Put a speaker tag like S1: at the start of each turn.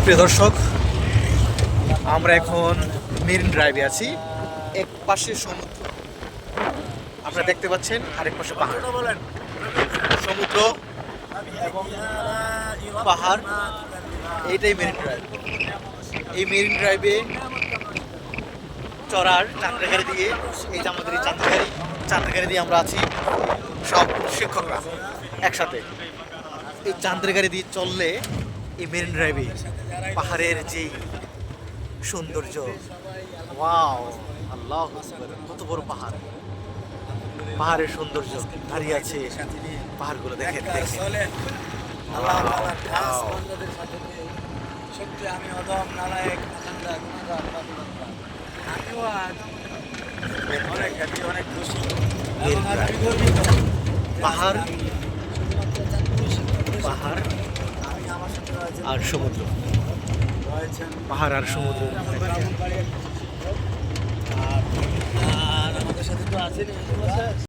S1: প্রিয় দর্শক, আমরা এখন মেরিন ড্রাইভে আছি। এক পাশে সমুদ্র আপনারা দেখতে পাচ্ছেন, আরেক পাশে পাহাড়। সমুদ্র এবং পাহাড়, এইটাই মেরিন ড্রাইভ। এই মেরিন ড্রাইভে চড়ার চান্দ্রাগাড়ি দিয়ে, এই যে আমাদের এই চান্দ্রাগাড়ি দিয়ে আমরা আছি সব শিক্ষকরা একসাথে। এই চান্দ্রাগাড়ি দিয়ে চললে এই মেরিন ড্রাইভে পাহাড়ের যে সৌন্দর্য, ওয়াও, আল্লাহ, কত বড় পাহাড়! পাহাড়ের সৌন্দর্য দাঁড়িয়ে আছে, পাহাড়গুলো দেখেন দেখেন। পাহাড় পাহাড় আর সমুদ্র, পাহাড় আর সমুদ্র। আর আমাদের সাথে তো আছে